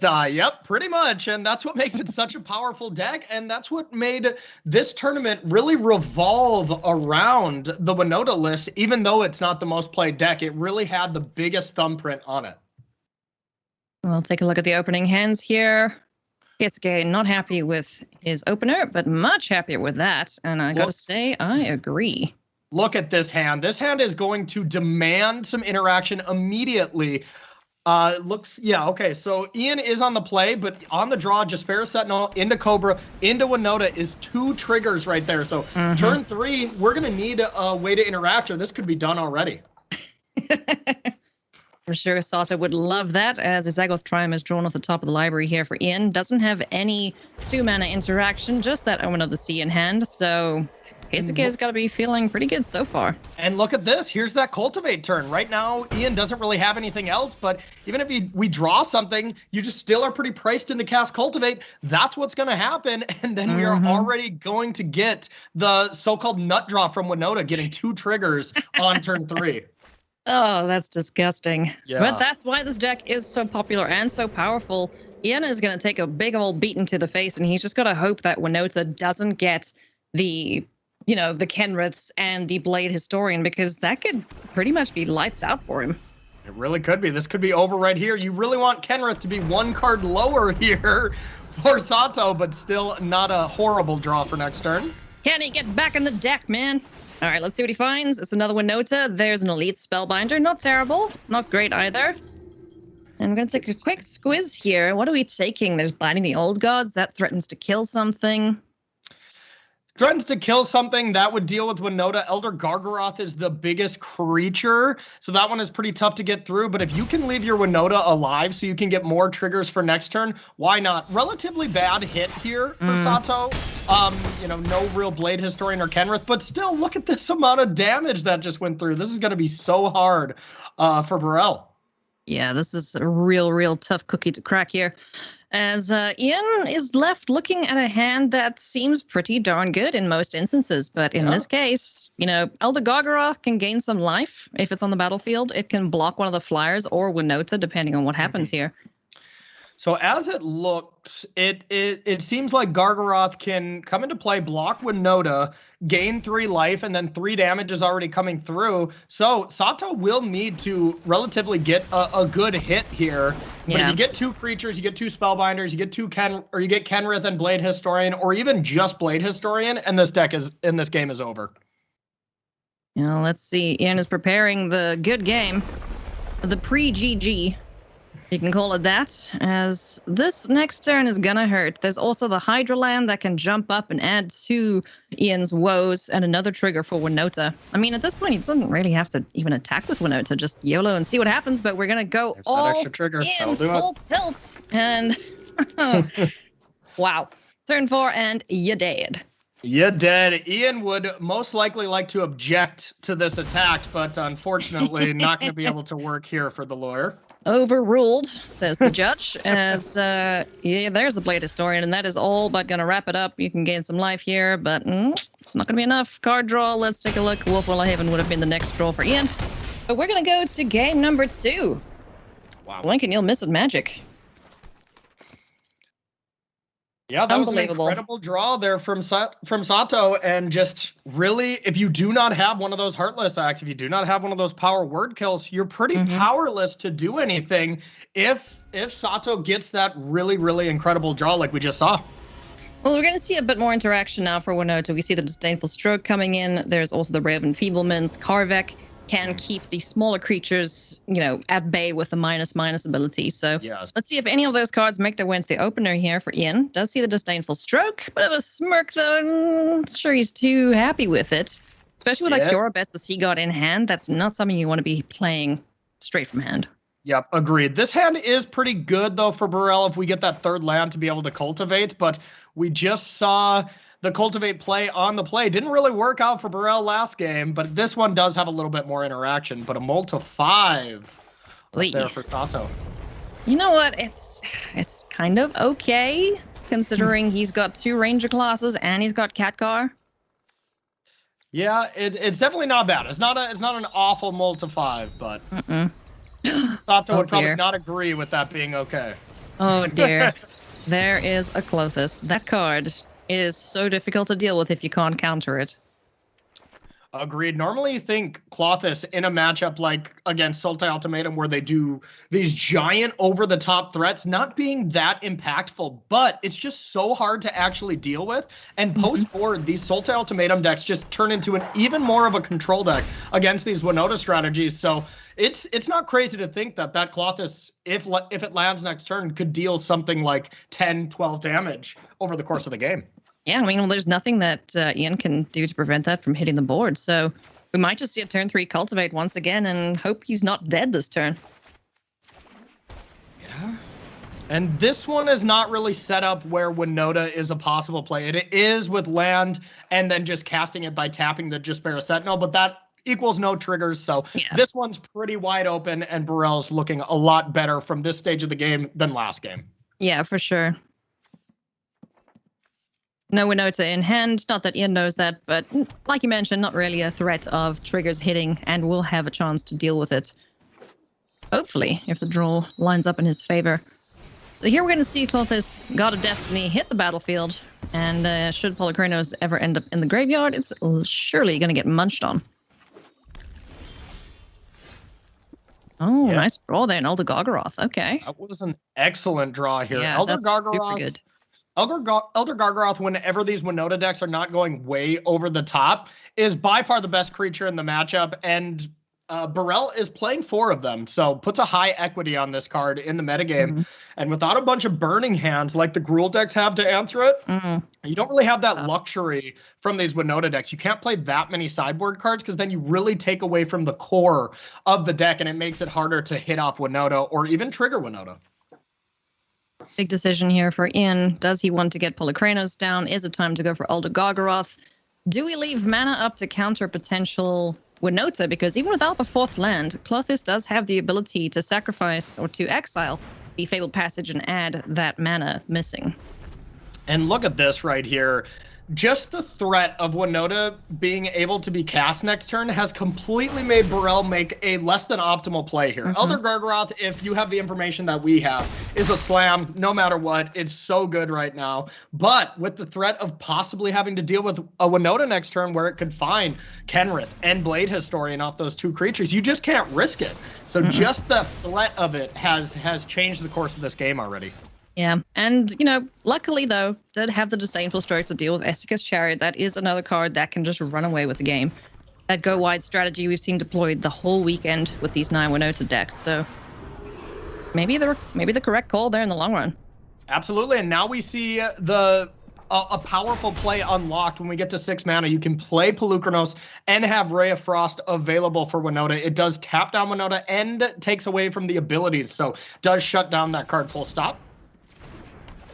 Yep, pretty much. And that's what makes it such a powerful deck. And that's what made this tournament really revolve around the Winota list. Even though it's not the most played deck, it really had the biggest thumbprint on it. We'll take a look at the opening hands here. Keisuke not happy with his opener, but much happier with that. And I gotta say, I agree. Look at this hand. This hand is going to demand some interaction immediately. Okay, so Ian is on the play, but on the draw, Jaspera Sentinel into Cobra, into Winota is 2 triggers right there. So turn 3, we're going to need a way to interact, or this could be done already. For sure, Sato would love that, as his Zagoth Triumph is drawn off the top of the library here for Ian. Doesn't have any 2-mana interaction, just that Omen of the Sea in hand, so Keisuke's got to be feeling pretty good so far. And look at this. Here's that Cultivate turn. Right now, Ian doesn't really have anything else, but even if we draw something, you just still are pretty priced in to cast Cultivate. That's what's going to happen, and then we are already going to get the so-called nut draw from Winota, getting 2 triggers on turn 3. Oh, that's disgusting. Yeah. But that's why this deck is so popular and so powerful. Ian is going to take a big old beating to the face, and he's just got to hope that Winota doesn't get the Kenriths and the Blade Historian, because that could pretty much be lights out for him. It really could be. This could be over right here. You really want Kenrith to be 1 card lower here for Sato, but still not a horrible draw for next turn. Can he get back in the deck, man? All right, let's see what he finds. It's another Winota. There's an Elite Spellbinder. Not terrible. Not great either. And I'm going to take a quick squiz here. What are we taking? There's Binding the Old Gods. That threatens to kill something. Threatens to kill something. That would deal with Winota. Elder Gargaroth is the biggest creature, so that one is pretty tough to get through. But if you can leave your Winota alive so you can get more triggers for next turn, why not? Relatively bad hit here for Sato. No real Blade Historian or Kenrith, but still, look at this amount of damage that just went through. This is going to be so hard for Birrell. Yeah, this is a real tough cookie to crack here, as Ian is left looking at a hand that seems pretty darn good in most instances. But in this case, Elder Gargaroth can gain some life if it's on the battlefield. It can block one of the flyers or Winota, depending on what happens here. So as it looks, it seems like Gargaroth can come into play, block Winota, gain 3 life, and then 3 damage is already coming through. So Sato will need to relatively get a good hit here. But if you get 2 creatures, you get 2 Spellbinders, you get you get Kenrith and Blade Historian, or even just Blade Historian, and this game is over. Let's see. Ian is preparing the good game, the pre-GG. You can call it that, as this next turn is gonna hurt. There's also the Hydra land that can jump up and add to Ian's woes, and another trigger for Winota. I mean, at this point, he doesn't really have to even attack with Winota, just YOLO and see what happens, but we're gonna go all extra trigger. in full tilt. And wow. Turn 4, and you dead. You're dead. Ian would most likely like to object to this attack, but unfortunately not going to be able to work here for the lawyer. Overruled, says the judge, as there's the Blade Historian, and that is all but gonna wrap it up. You can gain some life here, but it's not gonna be enough. Card draw, let's take a look. Wolfwell Haven would have been the next draw for Ian, but we're gonna go to game number 2. Wow. Blink and you'll miss it, magic. Yeah, that was an incredible draw there from Sato, and just really, if you do not have one of those Heartless Acts, if you do not have one of those power word kills, you're pretty powerless to do anything if Sato gets that really incredible draw like we just saw. Well, we're going to see a bit more interaction now for Winota. We see the Disdainful Stroke coming in. There's also the Raven Feeblements. Karvek can keep the smaller creatures, at bay with the -/- ability. So let's see if any of those cards make their way into the opener here for Ian. Does see the Disdainful Stroke, bit of a smirk though. I'm not sure he's too happy with it, especially with Yorobest, the Sea God in hand. That's not something you want to be playing straight from hand. Yep, agreed. This hand is pretty good though for Birrell if we get that 3rd land to be able to cultivate, but we just saw the cultivate play on the play. Didn't really work out for Birrell last game, but this one does have a little bit more interaction. But a Multi 5 there for Sato. You know what? It's kind of okay, considering he's got 2 Ranger classes and he's got Khadgar. Yeah, it's definitely not bad. It's not an awful Multi 5, but Sato would probably not agree with that being okay. Oh dear. There is a Clothis. That card is so difficult to deal with if you can't counter it. Agreed. Normally you think Clothis in a matchup like against Sultai Ultimatum where they do these giant over-the-top threats not being that impactful, but it's just so hard to actually deal with. And post-board, these Sultai Ultimatum decks just turn into an even more of a control deck against these Winota strategies. So it's not crazy to think that Clothis, if it lands next turn, could deal something like 10, 12 damage over the course of the game. Yeah, I mean, well, there's nothing that Ian can do to prevent that from hitting the board. So we might just see a turn 3 cultivate once again and hope he's not dead this turn. Yeah. And this one is not really set up where Winota is a possible play. It is with land and then just casting it by tapping the Jaspera Sentinel, but that equals no triggers. So This one's pretty wide open, and Birrell's looking a lot better from this stage of the game than last game. Yeah, for sure. No Winota in hand. Not that Ian knows that, but like you mentioned, not really a threat of triggers hitting, and we'll have a chance to deal with it. Hopefully, if the draw lines up in his favor. So here we're going to see Clothis, God of Destiny, hit the battlefield, and should Polychronos ever end up in the graveyard, it's surely going to get munched on. Oh, yeah. Nice draw there in Elder Gargaroth. Okay. That was an excellent draw here. Yeah, Elder that's Gargaroth, super good. Elder Gargaroth, whenever these Winota decks are not going way over the top, is by far the best creature in the matchup, and Birrell is playing 4 of them, so puts a high equity on this card in the metagame. And without a bunch of burning hands like the Gruul decks have to answer it, you don't really have that luxury from these Winota decks. You can't play that many sideboard cards because then you really take away from the core of the deck, and it makes it harder to hit off Winota or even trigger Winota. Big decision here for Ian. Does he want to get Polychronos down? Is it time to go for Elder Gargaroth? Do we leave mana up to counter potential Winota? Because even without the 4th land, Clothis does have the ability to sacrifice or to exile the Fabled Passage and add that mana missing. And look at this right here. Just the threat of Winota being able to be cast next turn has completely made Birrell make a less than optimal play here. Elder Gargaroth, if you have the information that we have, is a slam no matter what. It's so good right now. But with the threat of possibly having to deal with a Winota next turn where it could find Kenrith and Blade Historian off those 2 creatures, you just can't risk it. So just the threat of it has changed the course of this game already. Yeah, and, you know, luckily, though, did have the Disdainful Stroke to deal with Essika's Chariot. That is another card that can just run away with the game. That go-wide strategy we've seen deployed the whole weekend with these 9 Winota decks, so maybe the correct call there in the long run. Absolutely, and now we see a powerful play unlocked when we get to 6 mana. You can play Polychronos and have Ray of Frost available for Winota. It does tap down Winota and takes away from the abilities, so does shut down that card full stop.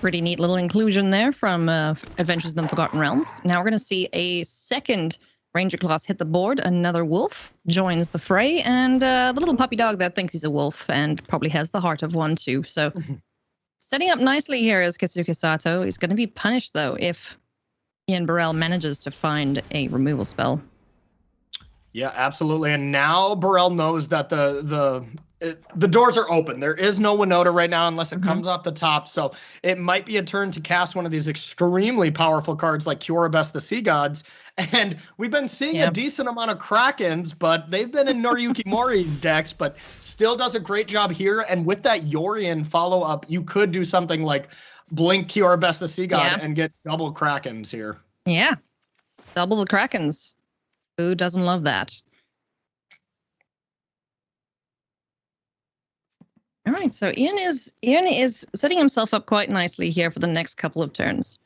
Pretty neat little inclusion there from Adventures in the Forgotten Realms. Now we're going to see a second Ranger class hit the board. Another wolf joins the fray, and the little puppy dog that thinks he's a wolf and probably has the heart of one too. So setting up nicely here is Keisuke Sato. He's going to be punished, though, if Ian Birrell manages to find a removal spell. Yeah, absolutely. And now Birrell knows that the doors are open. There is no Winota right now unless it comes off the top. So it might be a turn to cast one of these extremely powerful cards like Kiora the Sea Gods. And we've been seeing a decent amount of Krakens, but they've been in Noriyuki Mori's decks, but still does a great job here. And with that Yorion follow-up, you could do something like blink Kiora the Sea God and get double Krakens here. Yeah, double the Krakens. Who doesn't love that? All right, so Ian is setting himself up quite nicely here for the next couple of turns.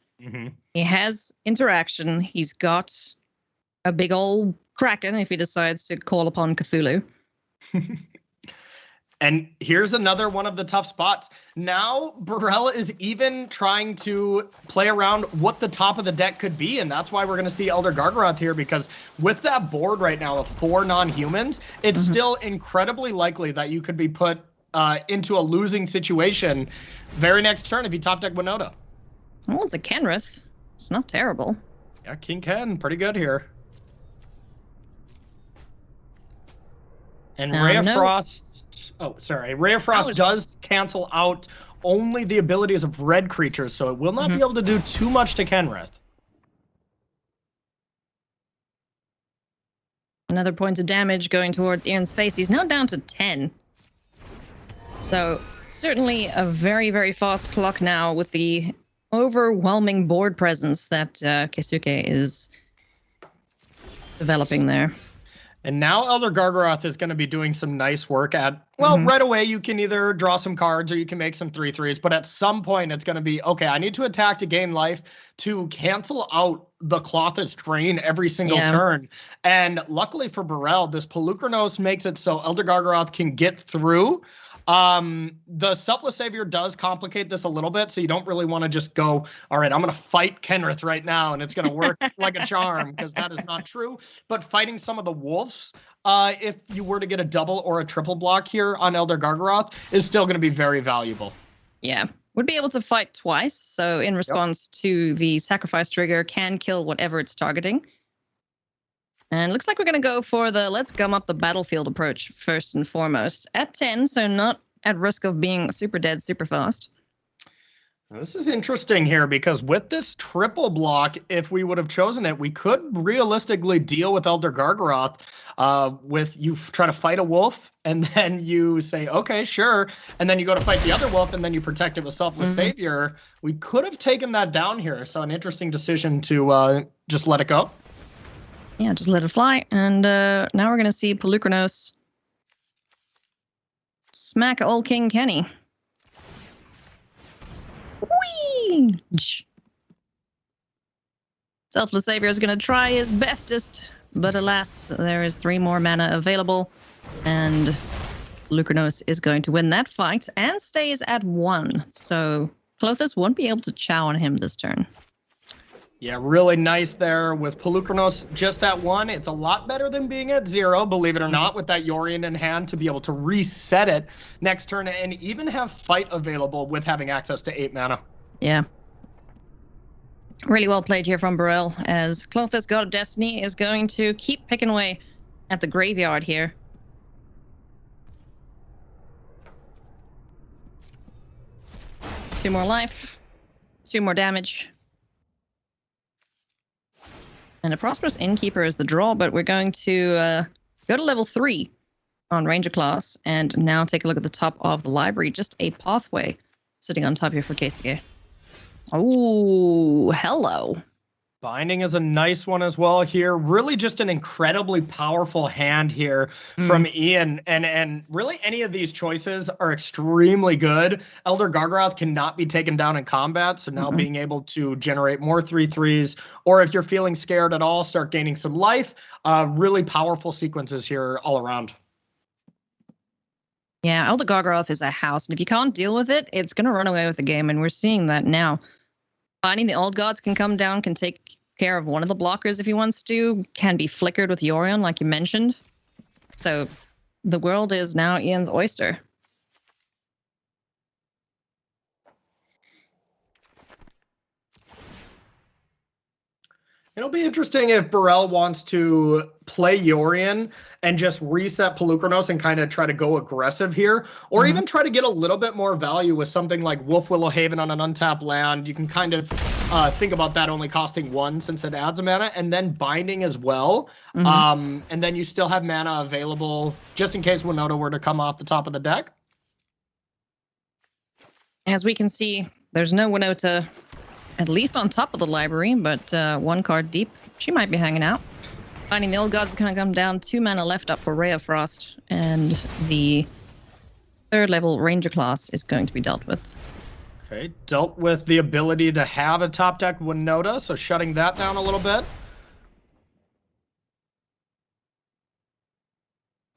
He has interaction. He's got a big old Kraken if he decides to call upon Cthulhu. And here's another one of the tough spots. Now, Birrell is even trying to play around what the top of the deck could be, and that's why we're going to see Elder Gargaroth here, because with that board right now of 4 non-humans, it's still incredibly likely that you could be put into a losing situation very next turn if you top deck Winota. Well, it's a Kenrith. It's not terrible. Yeah, King Ken, pretty good here. And Ray of Frost... Oh, sorry. Ray of Frost does cancel out only the abilities of red creatures, so it will not be able to do too much to Kenrith. Another point of damage going towards Ian's face. He's now down to 10. So certainly a very, very fast clock now with the overwhelming board presence that Keisuke is developing there. And now Elder Gargaroth is going to be doing some nice work at, well, right away you can either draw some cards or you can make some 3/3s, but at some point it's going to be, okay, I need to attack to gain life to cancel out the Clothis Drain every single turn. And luckily for Birrell, this Polukranos makes it so Elder Gargaroth can get through. The Selfless Savior does complicate this a little bit, so you don't really want to just go, all right, I'm going to fight Kenrith right now, and it's going to work like a charm, because that is not true. But fighting some of the wolves, if you were to get a double or a triple block here on Elder Gargaroth, is still going to be very valuable. Yeah. Would be able to fight twice, so in response to the sacrifice trigger, can kill whatever it's targeting. And looks like we're going to go for the let's gum up the battlefield approach first and foremost. At 10, so not at risk of being super dead super fast. This is interesting here, because with this triple block, if we would have chosen it, we could realistically deal with Elder Gargaroth with you try to fight a wolf, and then you say, okay, sure. And then you go to fight the other wolf, and then you protect it with Selfless Savior. We could have taken that down here. So an interesting decision to just let it go. Yeah, just let it fly. And now we're going to see Polukranos smack old King Kenny. Whee! Selfless Savior is going to try his bestest, but alas, there is 3 more mana available, and Polukranos is going to win that fight and stays at 1. So Clothis won't be able to chow on him this turn. Yeah, really nice there with Polukranos just at 1. It's a lot better than being at 0, believe it or not, with that Yorion in hand to be able to reset it next turn and even have fight available with having access to 8 mana. Yeah. Really well played here from Birrell, as Clothis, God of Destiny, is going to keep picking away at the graveyard here. Two more life, 2 more damage. And a Prosperous Innkeeper is the draw, but we're going to go to level 3 on Ranger class, and now take a look at the top of the library. Just a pathway sitting on top here for Keisuke. Oh, hello. Binding is a nice one as well here. Really just an incredibly powerful hand here from Ian. And really any of these choices are extremely good. Elder Gargaroth cannot be taken down in combat. So now being able to generate more 3/3s, or if you're feeling scared at all, start gaining some life. Really powerful sequences here all around. Yeah, Elder Gargaroth is a house. And if you can't deal with it, it's going to run away with the game. And we're seeing that now. Finding the Old Gods can come down, can take care of one of the blockers if he wants to, can be flickered with Yorion, like you mentioned. So the world is now Ian's oyster. It'll be interesting if Birrell wants to play Yorion and just reset Polukranos and kind of try to go aggressive here, or even try to get a little bit more value with something like Wolf Willow Haven on an untapped land. You can kind of think about that only costing 1 since it adds a mana, and then binding as well. And then you still have mana available just in case Winota were to come off the top of the deck. As we can see, there's no Winota, at least on top of the library, but 1 card deep. She might be hanging out. Finding the Old Gods is going to come down. 2 mana left up for Ray of Frost, and the 3rd level Ranger class is going to be dealt with. Okay, dealt with the ability to have a top deck Winota, so shutting that down a little bit.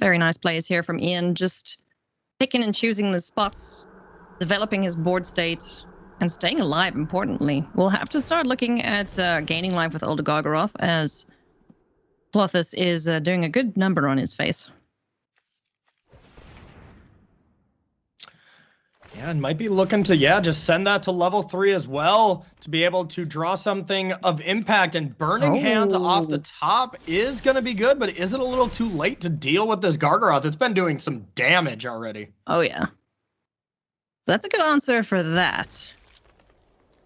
Very nice plays here from Ian, just picking and choosing the spots, developing his board state, and staying alive, importantly. We'll have to start looking at gaining life with Elder Gargaroth, as Clothis is doing a good number on his face. Yeah, and might be looking to, just send that to level 3 as well to be able to draw something of impact. And Burning Hands off the top is going to be good, but is it a little too late to deal with this Gargaroth? It's been doing some damage already. Oh, yeah. That's a good answer for that.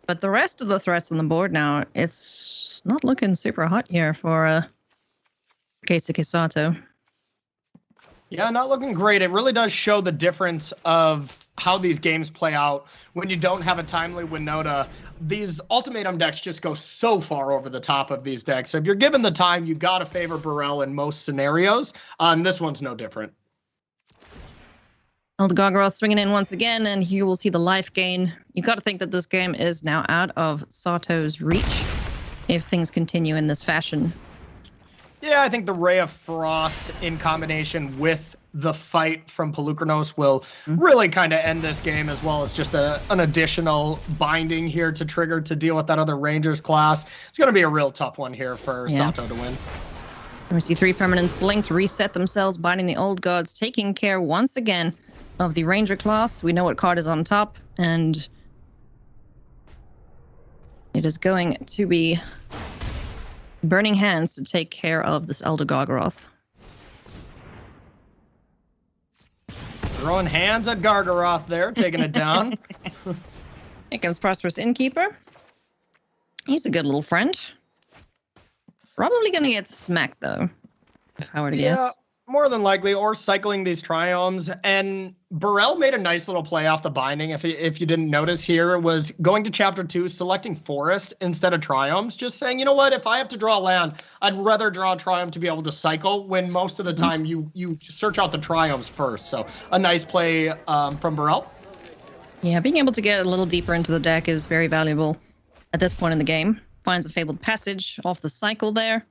But the rest of the threats on the board now, it's not looking super hot here for Keisuke Sato. Yeah, not looking great. It really does show the difference of how these games play out when you don't have a timely Winota. These Ultimatum decks just go so far over the top of these decks. So if you're given the time, you got to favor Birrell in most scenarios. And this one's no different. Elder Gargaroth swinging in once again, and here we'll see the life gain. You got to think that this game is now out of Sato's reach if things continue in this fashion. Yeah, I think the Ray of Frost in combination with the fight from Pelucranos will really kind of end this game, as well as just an additional binding here to trigger to deal with that other Rangers class. It's going to be a real tough one here for Sato to win. We see 3 permanents blink to reset themselves, binding the old gods, taking care once again of the Ranger class. We know what card is on top, and it is going to be Burning Hands to take care of this Elder Gargaroth. Throwing hands at Gargaroth there, taking it down. Here comes Prosperous Innkeeper. He's a good little friend. Probably going to get smacked, though, if I were to guess. More than likely, or cycling these triomes. And Birrell made a nice little play off the binding. If you didn't notice here, it was going to Chapter 2, selecting Forest instead of triomes. Just saying, you know what, if I have to draw land, I'd rather draw a triome to be able to cycle, when most of the time you search out the triomes first. So a nice play from Birrell. Yeah, being able to get a little deeper into the deck is very valuable at this point in the game. Finds a Fabled Passage off the cycle there.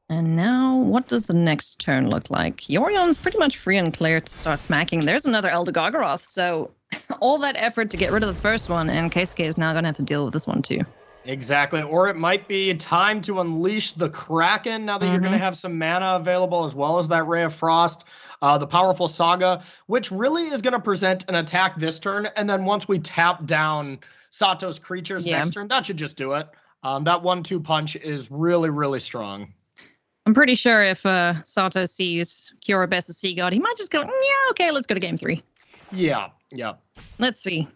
And now, what does the next turn look like? Yorion's pretty much free and clear to start smacking. There's another Elder Gargaroth, so all that effort to get rid of the first one, and Keisuke is now going to have to deal with this one too. Exactly, or it might be time to unleash the Kraken now that you're going to have some mana available, as well as that Ray of Frost, the powerful Saga, which really is going to present an attack this turn, and then once we tap down Sato's creatures next turn, that should just do it. That 1-2 punch is really, really strong. I'm pretty sure if Sato sees Kyurabes as Sea God, he might just go, yeah, okay, let's go to game 3. Yeah. Let's see.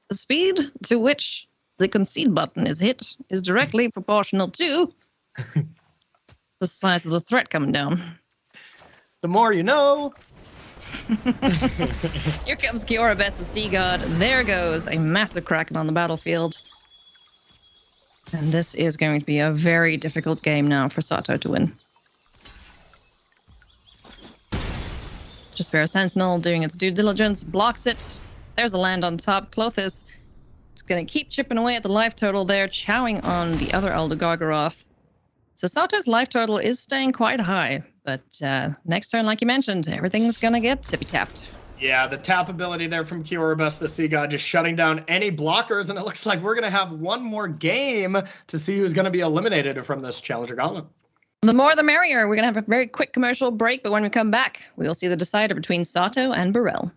The speed to which the concede button is hit is directly proportional to the size of the threat coming down. The more you know. Here comes Kyurabes as Sea God. There goes a massive Kraken on the battlefield. And this is going to be a very difficult game now for Sato to win. Just Fair Sentinel doing its due diligence, blocks it. There's a land on top. Clothis is going to keep chipping away at the life total there, chowing on the other Elder Gargaroth. So Sato's life total is staying quite high, but next turn, like you mentioned, everything's going to get tippy-tapped. Yeah, the tap ability there from Kyurabes, the Sea God, just shutting down any blockers, and it looks like we're going to have one more game to see who's going to be eliminated from this Challenger Gauntlet. The more the merrier. We're going to have a very quick commercial break, but when we come back, we will see the decider between Sato and Birrell.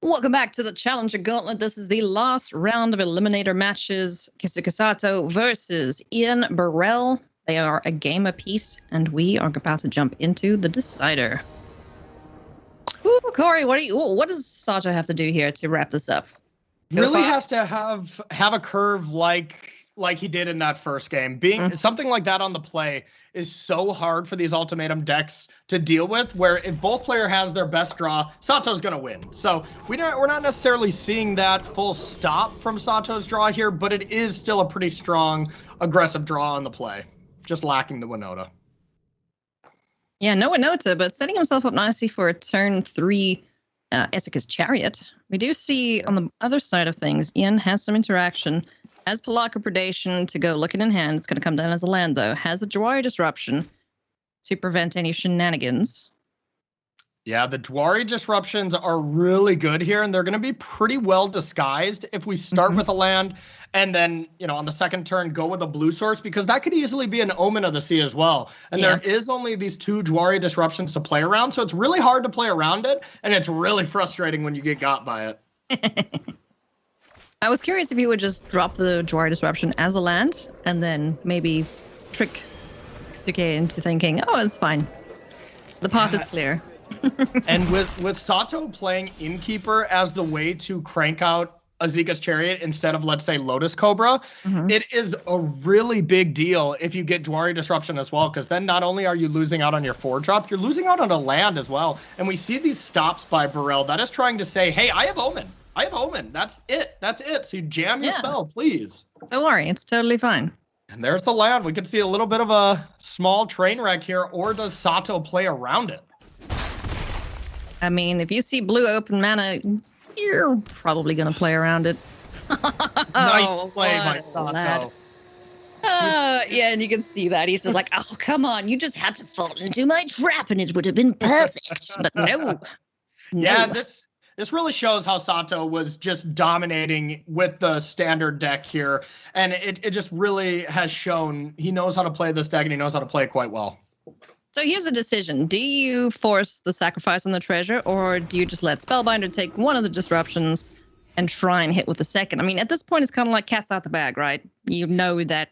Welcome back to the Challenger Gauntlet. This is the last round of Eliminator matches. Keisuke Sato versus Ian Birrell. They are a game apiece, and we are about to jump into the decider. Ooh, Corey, what does Sato have to do here to wrap this up? Really has to have a curve like he did in that first game. Being something like that on the play is so hard for these ultimatum decks to deal with, where if both player has their best draw, Sato's gonna win. So we're not necessarily seeing that full stop from Sato's draw here, but it is still a pretty strong aggressive draw on the play. Just lacking the Winota. Yeah, no Winota, but setting himself up nicely for a turn 3 Etika's Chariot. We do see on the other side of things, Ian has some interaction. Has Pelaka Predation to go looking in hand. It's going to come down as a land, though. Has the Dwari Disruption to prevent any shenanigans. Yeah, the Dwari Disruptions are really good here, and they're going to be pretty well disguised if we start with a land and then, on the second turn, go with a blue source, because that could easily be an Omen of the Sea as well. And there is only these 2 Dwari Disruptions to play around, so it's really hard to play around it, and it's really frustrating when you get got by it. I was curious if he would just drop the Dwari Disruption as a land, and then maybe trick Keisuke into thinking, oh, it's fine. The path is clear. And with Sato playing Innkeeper as the way to crank out Azika's Chariot instead of, let's say, Lotus Cobra, it is a really big deal if you get Dwari Disruption as well, because then not only are you losing out on your 4-drop, you're losing out on a land as well. And we see these stops by Birrell that is trying to say, hey, I have Omen. That's it. So you jam your spell, please. Don't worry. It's totally fine. And there's the land. We could see a little bit of a small train wreck here, or does Sato play around it? I mean, if you see blue open mana, you're probably going to play around it. Nice play by Sato. Yeah, and you can see that. He's just like, oh, come on. You just had to fall into my trap and it would have been perfect. But no. Yeah, this really shows how Sato was just dominating with the standard deck here. And it just really has shown he knows how to play this deck, and he knows how to play it quite well. So here's a decision. Do you force the sacrifice on the treasure, or do you just let Spellbinder take one of the disruptions and try and hit with the second? I mean, at this point, it's kind of like cat's out the bag, right? You know that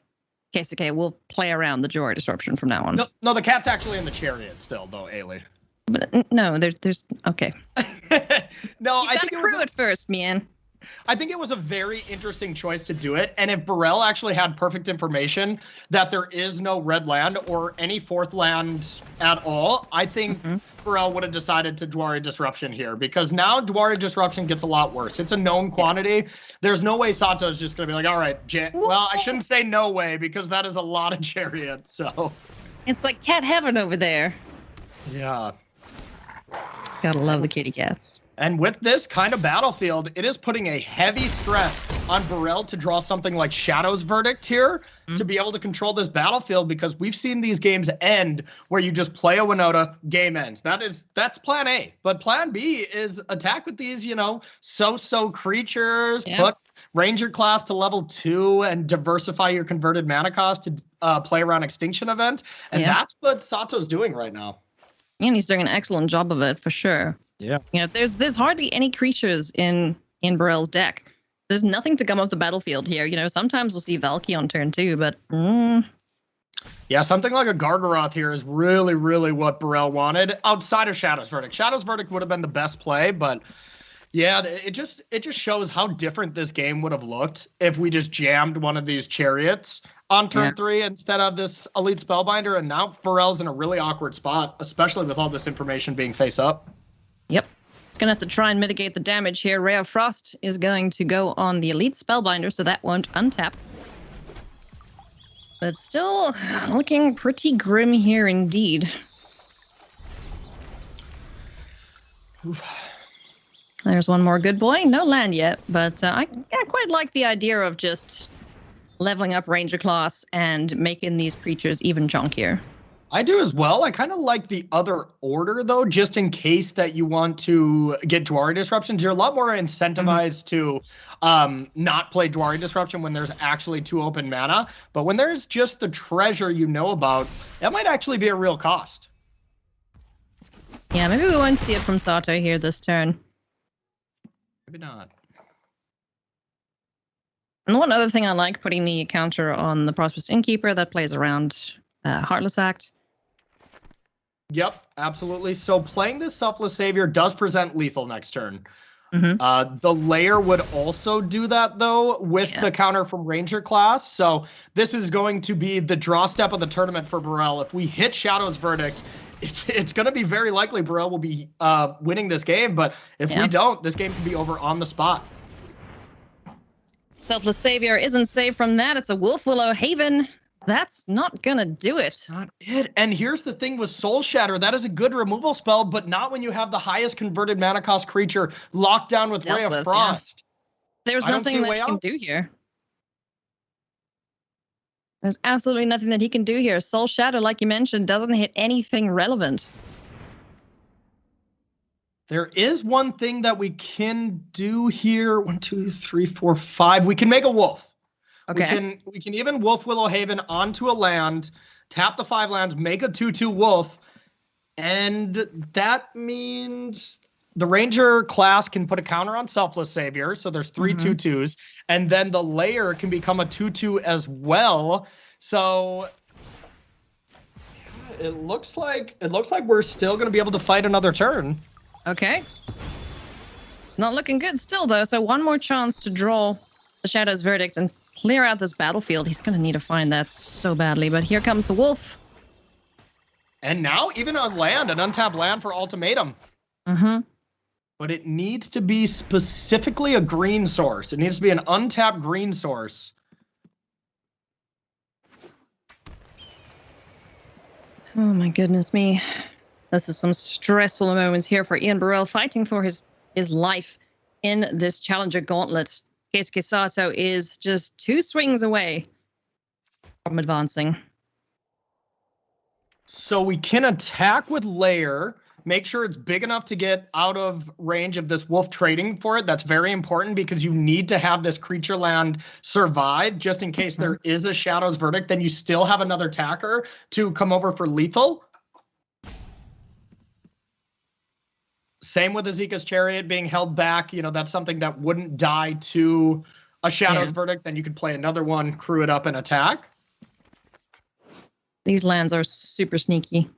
Keisuke will play around the Dwari Disruption from now on. No, the cat's actually in the chariot still, though, Ailey. But no, there's okay. No, I think it was at first, man. I think it was a very interesting choice to do it. And if Birrell actually had perfect information that there is no red land or any 4th land at all, I think Birrell would have decided to Dwari Disruption here, because now Dwari Disruption gets a lot worse. It's a known quantity. There's no way Sato's just going to be like, all right, well, I shouldn't say no way, because that is a lot of chariots. So it's like cat heaven over there. Yeah. Gotta love the kitty cats. And with this kind of battlefield, it is putting a heavy stress on Birrell to draw something like Shadow's Verdict here to be able to control this battlefield, because we've seen these games end where you just play a Winota, game ends. That's plan A. But plan B is attack with these, so-so creatures, put Ranger class to level 2 and diversify your converted mana cost to play around Extinction Event. And that's what Sato's doing right now. And he's doing an excellent job of it, for sure. Yeah. There's hardly any creatures in Birrell's deck. There's nothing to come up the battlefield here. Sometimes we'll see Valky on turn 2, but yeah, something like a Gargaroth here is really, really what Birrell wanted outside of Shadow's Verdict. Shadow's Verdict would have been the best play, but yeah, it just shows how different this game would have looked if we just jammed one of these chariots on turn 3 instead of this Elite Spellbinder, and now Birrell's in a really awkward spot, especially with all this information being face up. Yep. It's going to have to try and mitigate the damage here. Ray of Frost is going to go on the Elite Spellbinder, so that won't untap. But still looking pretty grim here indeed. Oof. There's one more good boy. No land yet, but I quite like the idea of just leveling up Ranger class and making these creatures even chunkier. I do as well. I kind of like the other order, though, just in case that you want to get Dwari Disruptions. You're a lot more incentivized to not play Dwari Disruption when there's actually 2 open mana. But when there's just the treasure you know about, that might actually be a real cost. Yeah, maybe we won't see it from Sato here this turn. Maybe not. And one other thing I like, putting the counter on the Prosperous Innkeeper that plays around Heartless Act. Yep, absolutely. So playing this Selfless Savior does present lethal next turn. The layer would also do that, though, with the counter from Ranger class. So this is going to be the draw step of the tournament for Birrell. If we hit Shadow's Verdict, it's going to be very likely Birrell will be winning this game. But if we don't, this game can be over on the spot. Selfless Savior isn't safe from that. It's a Wolf Willow Haven. That's not gonna do it. Not it. And here's the thing with Soul Shatter. That is a good removal spell, but not when you have the highest converted mana cost creature locked down with Ray of Frost. Yeah. There's nothing that he can do here. There's absolutely nothing that he can do here. Soul Shatter, like you mentioned, doesn't hit anything relevant. There is one thing that we can do here. 1, 2, 3, 4, 5. We can make a wolf. Okay. We can even Wolf Willow Haven onto a land, tap the 5 lands, make a 2/2 wolf, and that means the Ranger class can put a counter on Selfless Savior, so there's 3 2/2s, and then the layer can become a 2/2 as well. So it looks like we're still going to be able to fight another turn. Okay. It's not looking good still, though, so one more chance to draw the Shadow's Verdict and clear out this battlefield. He's going to need to find that so badly, but here comes the wolf. And now even on land, an untapped land for Ultimatum. But it needs to be specifically a green source. It needs to be an untapped green source. Oh my goodness me. This is some stressful moments here for Ian Birrell, fighting for his life in this Challenger Gauntlet. Keisuke Sato is just 2 swings away from advancing. So we can attack with Lair, make sure it's big enough to get out of range of this wolf trading for it. That's very important because you need to have this creature land survive just in case there is a Shadow's Verdict. Then you still have another attacker to come over for lethal. Same with Azeka's Chariot being held back. You know, that's something that wouldn't die to a Shadow's Verdict. Then you could play another one, crew it up, and attack. These lands are super sneaky.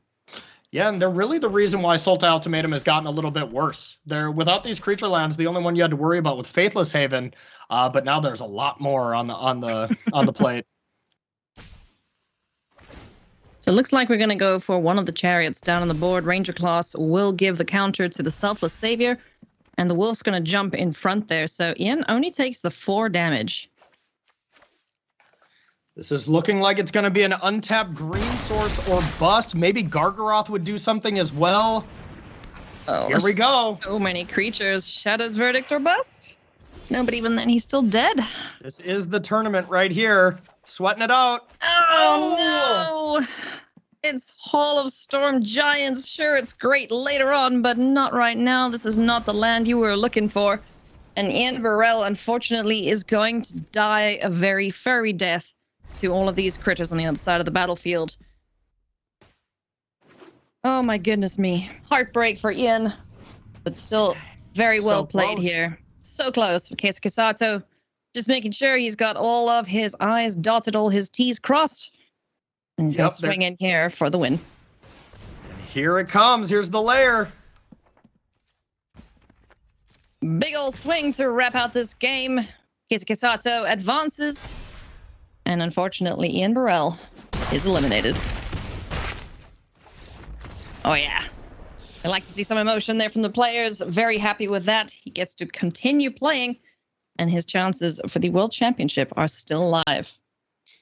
Yeah, and they're really the reason why Sultai Ultimatum has gotten a little bit worse. They're without these creature lands, the only one you had to worry about with Faithless Haven, but now there's a lot more on the plate. So it looks like we're going to go for one of the chariots down on the board. Ranger class will give the counter to the Selfless Savior, and the wolf's going to jump in front there. So Ian only takes the 4 damage. This is looking like it's going to be an untapped green source or bust. Maybe Gargaroth would do something as well. Oh, here we go. So many creatures. Shadow's Verdict or bust? No, but even then, he's still dead. This is the tournament right here. Sweating it out. Oh, no. It's Hall of Storm Giants. Sure, it's great later on, but not right now. This is not the land you were looking for. And Ian Birrell, unfortunately, is going to die a very furry death to all of these critters on the other side of the battlefield. Oh my goodness me. Heartbreak for Ian, but still very well played here. So close for Keisuke Sato. Just making sure he's got all of his I's dotted, all his T's crossed. And he's going to swing in here for the win. Here it comes. Here's the lair. Big ol' swing to wrap out this game. Keisuke Sato advances. And unfortunately, Ian Birrell is eliminated. Oh, yeah. I like to see some emotion there from the players. Very happy with that. He gets to continue playing, and his chances for the World Championship are still alive.